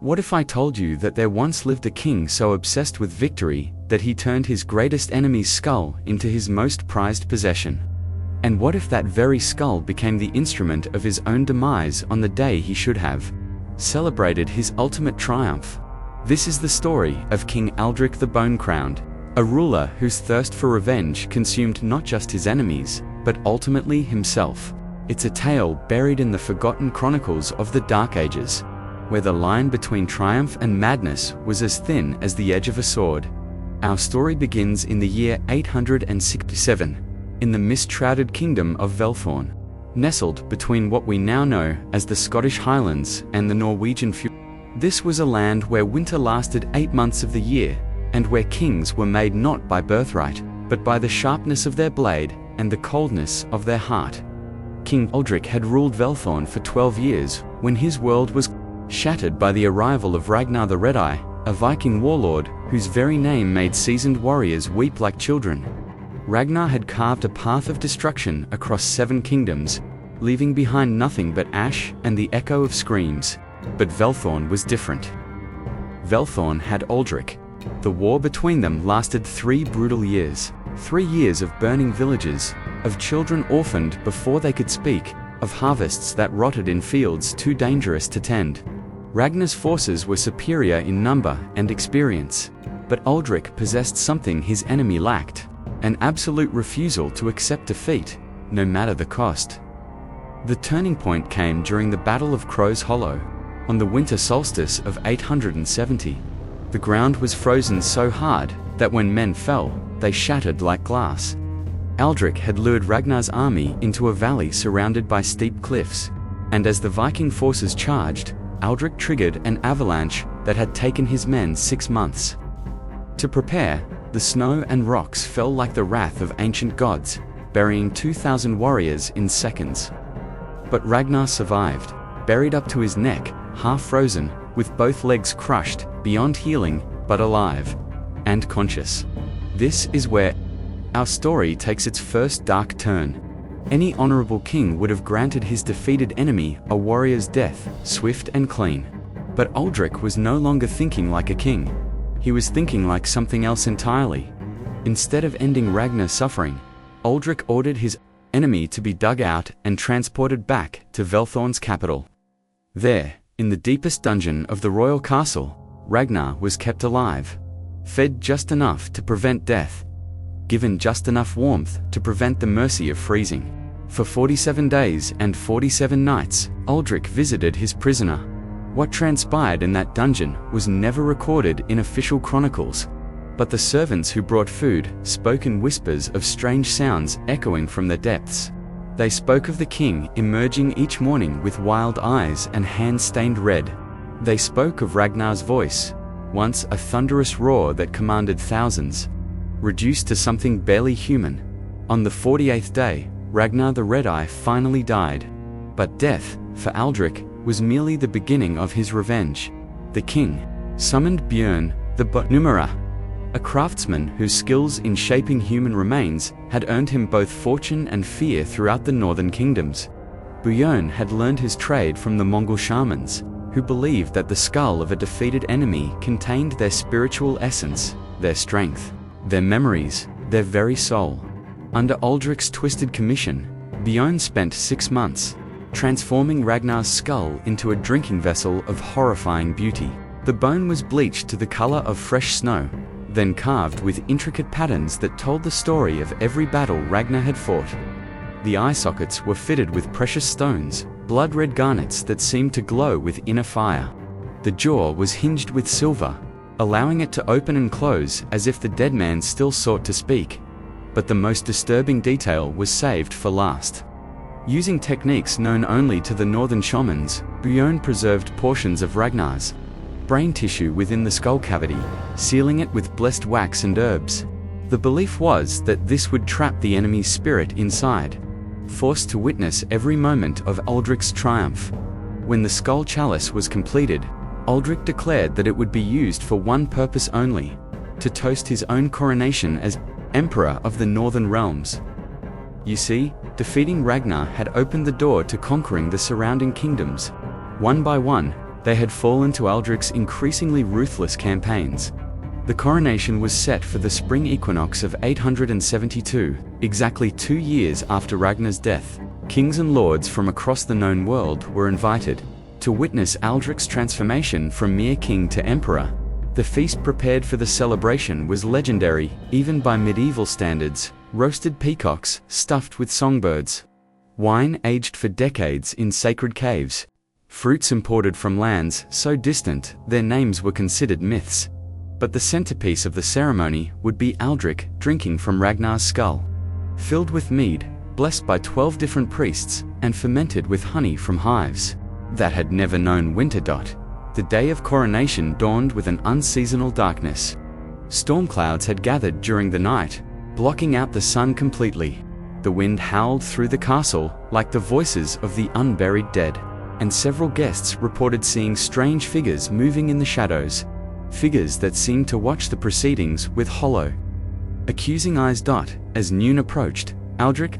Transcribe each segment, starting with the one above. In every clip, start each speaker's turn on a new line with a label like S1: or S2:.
S1: What if I told you that there once lived a king so obsessed with victory that he turned his greatest enemy's skull into his most prized possession? And what if that very skull became the instrument of his own demise on the day he should have celebrated his ultimate triumph? This is the story of King Aldric the Bone-Crowned, a ruler whose thirst for revenge consumed not just his enemies, but ultimately himself. It's a tale buried in the forgotten chronicles of the Dark Ages, where the line between triumph and madness was as thin as the edge of a sword. Our story begins in the year 867, in the mist-shrouded kingdom of Velthorn, nestled between what we now know as the Scottish Highlands and the Norwegian Fjords. This was a land where winter lasted 8 months of the year, and where kings were made not by birthright, but by the sharpness of their blade and the coldness of their heart. King Aldric had ruled Velthorn for 12 years, when his world was shattered by the arrival of Ragnar the Red-Eye, a Viking warlord whose very name made seasoned warriors weep like children. Ragnar had carved a path of destruction across 7 kingdoms, leaving behind nothing but ash and the echo of screams. But Velthorn was different. Velthorn had Aldric. The war between them lasted 3 brutal years. 3 years of burning villages, of children orphaned before they could speak, of harvests that rotted in fields too dangerous to tend. Ragnar's forces were superior in number and experience, but Aldric possessed something his enemy lacked: an absolute refusal to accept defeat, no matter the cost. The turning point came during the Battle of Crow's Hollow, on the winter solstice of 870. The ground was frozen so hard that when men fell, they shattered like glass. Aldric had lured Ragnar's army into a valley surrounded by steep cliffs, and as the Viking forces charged, Aldric triggered an avalanche that had taken his men 6 months. To prepare, the snow and rocks fell like the wrath of ancient gods, burying 2,000 warriors in seconds. But Ragnar survived, buried up to his neck, half frozen, with both legs crushed, beyond healing, but alive and conscious. This is where our story takes its first dark turn. Any honorable king would have granted his defeated enemy a warrior's death, swift and clean. But Aldric was no longer thinking like a king. He was thinking like something else entirely. Instead of ending Ragnar's suffering, Aldric ordered his enemy to be dug out and transported back to Velthorn's capital. There, in the deepest dungeon of the royal castle, Ragnar was kept alive, fed just enough to prevent death, given just enough warmth to prevent the mercy of freezing. For 47 days and 47 nights, Aldric visited his prisoner. What transpired in that dungeon was never recorded in official chronicles, but the servants who brought food spoke in whispers of strange sounds echoing from the depths. They spoke of the king emerging each morning with wild eyes and hands stained red. They spoke of Ragnar's voice, once a thunderous roar that commanded thousands, reduced to something barely human. On the 48th day, Ragnar the Red-Eye finally died. But death, for Aldric, was merely the beginning of his revenge. The king summoned Björn the Botnumera, a craftsman whose skills in shaping human remains had earned him both fortune and fear throughout the northern kingdoms. Björn had learned his trade from the Mongol shamans, who believed that the skull of a defeated enemy contained their spiritual essence, their strength, their memories, their very soul. Under Aldric's twisted commission, Björn spent 6 months, transforming Ragnar's skull into a drinking vessel of horrifying beauty. The bone was bleached to the color of fresh snow, then carved with intricate patterns that told the story of every battle Ragnar had fought. The eye sockets were fitted with precious stones, blood-red garnets that seemed to glow with inner fire. The jaw was hinged with silver, allowing it to open and close as if the dead man still sought to speak. But the most disturbing detail was saved for last. Using techniques known only to the northern shamans, Björn preserved portions of Ragnar's brain tissue within the skull cavity, sealing it with blessed wax and herbs. The belief was that this would trap the enemy's spirit inside, forced to witness every moment of Aldric's triumph. When the skull chalice was completed, Aldric declared that it would be used for one purpose only: to toast his own coronation as Emperor of the Northern Realms. You see, defeating Ragnar had opened the door to conquering the surrounding kingdoms. One by one, They had fallen to Aldric's increasingly ruthless campaigns. The coronation was set for the spring equinox of 872, exactly 2 years after Ragnar's death. Kings and lords from across the known world were invited to witness Aldric's transformation from mere king to emperor. The feast prepared for the celebration was legendary, even by medieval standards: roasted peacocks stuffed with songbirds, wine aged for decades in sacred caves, fruits imported from lands so distant their names were considered myths. But the centerpiece of the ceremony would be Aldric drinking from Ragnar's skull. Filled with mead, blessed by 12 different priests, and fermented with honey from hives that had never known winter. The day of coronation dawned with an unseasonal darkness. Storm clouds had gathered during the night, blocking out the sun completely. The wind howled through the castle like the voices of the unburied dead, and several guests reported seeing strange figures moving in the shadows. Figures that seemed to watch the proceedings with hollow, accusing eyes. As noon approached, Aldric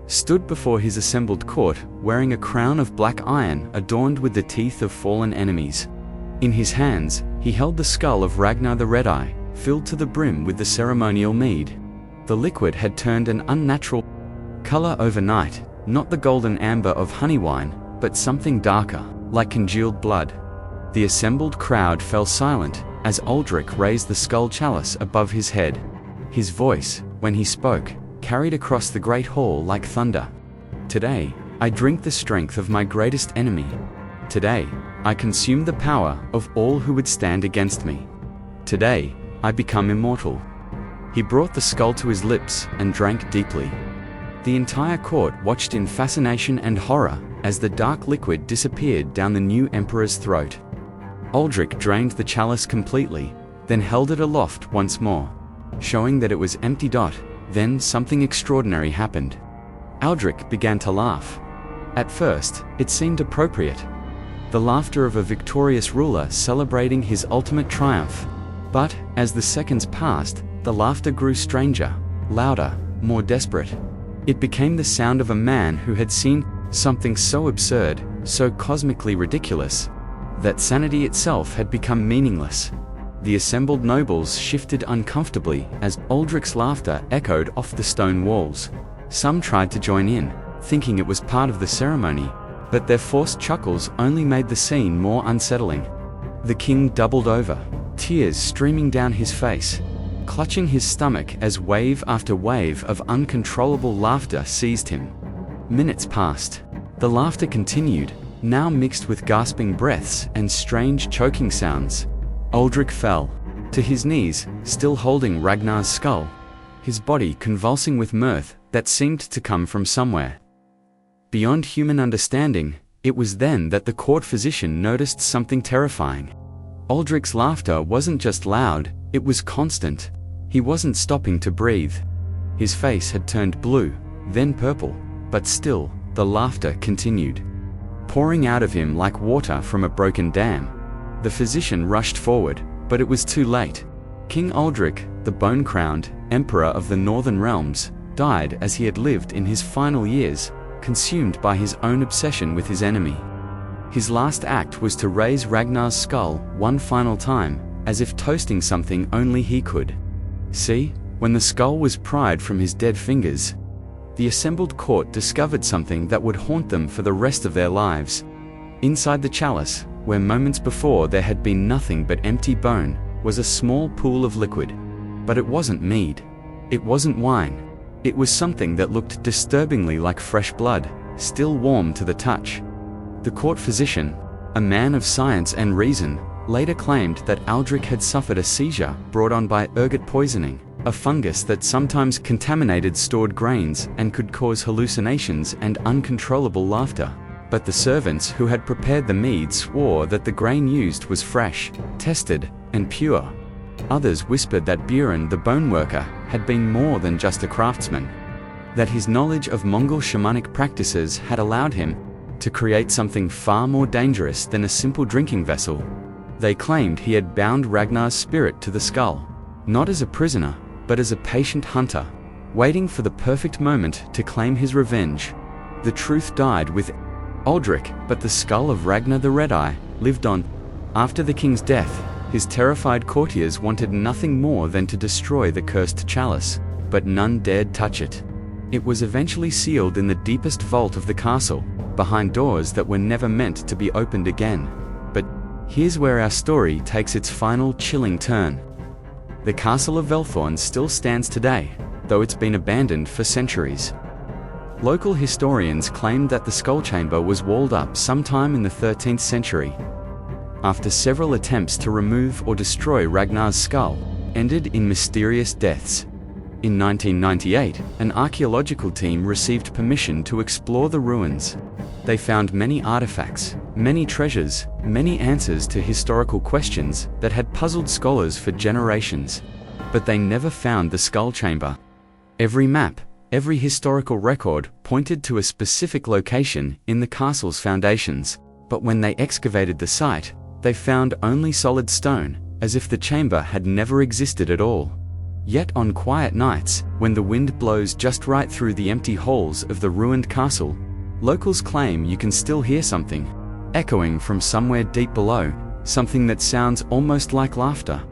S1: stood before his assembled court wearing a crown of black iron adorned with the teeth of fallen enemies. In his hands, he held the skull of Ragnar the Red-Eye, filled to the brim with the ceremonial mead. The liquid had turned an unnatural color overnight, not the golden amber of honey wine, but something darker, like congealed blood. The assembled crowd fell silent as Aldric raised the skull chalice above his head. His voice, when he spoke, carried across the great hall like thunder. Today, I drink the strength of my greatest enemy. Today, I consume the power of all who would stand against me. Today, I become immortal. He brought the skull to his lips and drank deeply. The entire court watched in fascination and horror as the dark liquid disappeared down the new emperor's throat. Aldric drained the chalice completely, then held it aloft once more, showing that it was empty. Then something extraordinary happened. Aldric began to laugh. At first, it seemed appropriate. The laughter of a victorious ruler celebrating his ultimate triumph. But, as the seconds passed, the laughter grew stranger, louder, more desperate. It became the sound of a man who had seen something so absurd, so cosmically ridiculous, that sanity itself had become meaningless. The assembled nobles shifted uncomfortably as Aldric's laughter echoed off the stone walls. Some tried to join in, thinking it was part of the ceremony, but their forced chuckles only made the scene more unsettling. The king doubled over, tears streaming down his face, clutching his stomach as wave after wave of uncontrollable laughter seized him. Minutes passed. The laughter continued, now mixed with gasping breaths and strange choking sounds. Aldric fell to his knees, still holding Ragnar's skull, his body convulsing with mirth that seemed to come from somewhere beyond human understanding. It was then that the court physician noticed something terrifying. Aldric's laughter wasn't just loud, it was constant. He wasn't stopping to breathe. His face had turned blue, then purple, but still, the laughter continued, pouring out of him like water from a broken dam. The physician rushed forward, but it was too late. King Aldric, the bone-crowned emperor of the Northern Realms, died as he had lived in his final years, consumed by his own obsession with his enemy. His last act was to raise Ragnar's skull one final time, as if toasting something only he could. See, when the skull was pried from his dead fingers, the assembled court discovered something that would haunt them for the rest of their lives. Inside the chalice, where moments before there had been nothing but empty bone, was a small pool of liquid. But it wasn't mead. It wasn't wine. It was something that looked disturbingly like fresh blood, still warm to the touch. The court physician, a man of science and reason, later claimed that Aldric had suffered a seizure brought on by ergot poisoning, a fungus that sometimes contaminated stored grains and could cause hallucinations and uncontrollable laughter. But the servants who had prepared the mead swore that the grain used was fresh, tested, and pure. Others whispered that Buren the bone worker had been more than just a craftsman, that his knowledge of Mongol shamanic practices had allowed him to create something far more dangerous than a simple drinking vessel. They claimed he had bound Ragnar's spirit to the skull, not as a prisoner, but as a patient hunter, waiting for the perfect moment to claim his revenge. The truth died with Aldric, but the skull of Ragnar the Red-Eye lived on. After the king's death, his terrified courtiers wanted nothing more than to destroy the cursed chalice, but none dared touch it. It was eventually sealed in the deepest vault of the castle, behind doors that were never meant to be opened again. But here's where our story takes its final chilling turn. The castle of Velthorn still stands today, though it's been abandoned for centuries. Local historians claimed that the skull chamber was walled up sometime in the 13th century. After several attempts to remove or destroy Ragnar's skull, ended in mysterious deaths. In 1998, an archaeological team received permission to explore the ruins. They found many artifacts, many treasures, many answers to historical questions that had puzzled scholars for generations. But they never found the skull chamber. Every map, every historical record pointed to a specific location in the castle's foundations. But when they excavated the site, they found only solid stone, as if the chamber had never existed at all. Yet on quiet nights, when the wind blows just right through the empty halls of the ruined castle, locals claim you can still hear something, echoing from somewhere deep below, something that sounds almost like laughter,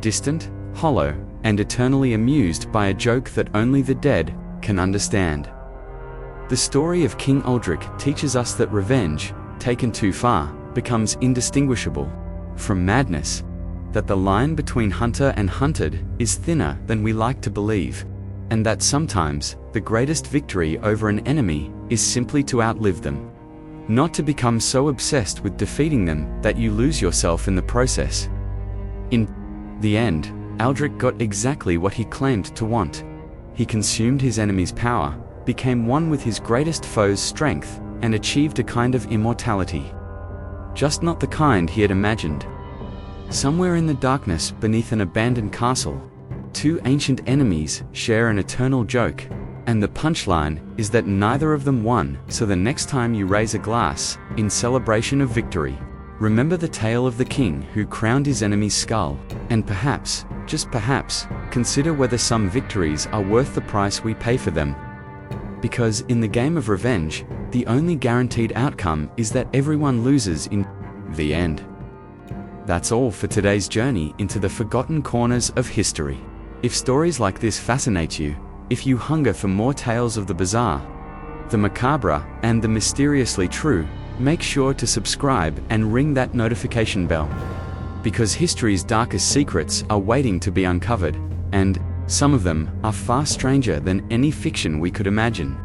S1: distant, hollow, and eternally amused by a joke that only the dead can understand. The story of King Aldric teaches us that revenge, taken too far, becomes indistinguishable from madness, that the line between hunter and hunted is thinner than we like to believe, and that sometimes the greatest victory over an enemy is simply to outlive them, not to become so obsessed with defeating them that you lose yourself in the process. In the end, Aldric got exactly what he claimed to want. He consumed his enemy's power, became one with his greatest foe's strength, and achieved a kind of immortality. Just not the kind he had imagined. Somewhere in the darkness beneath an abandoned castle, two ancient enemies share an eternal joke, and the punchline is that neither of them won. So the next time you raise a glass in celebration of victory, remember the tale of the king who crowned his enemy's skull, and perhaps, just perhaps, consider whether some victories are worth the price we pay for them. Because in the game of revenge, the only guaranteed outcome is that everyone loses in the end. That's all for today's journey into the forgotten corners of history. If stories like this fascinate you, if you hunger for more tales of the bizarre, the macabre, and the mysteriously true, make sure to subscribe and ring that notification bell. Because history's darkest secrets are waiting to be uncovered, and some of them are far stranger than any fiction we could imagine.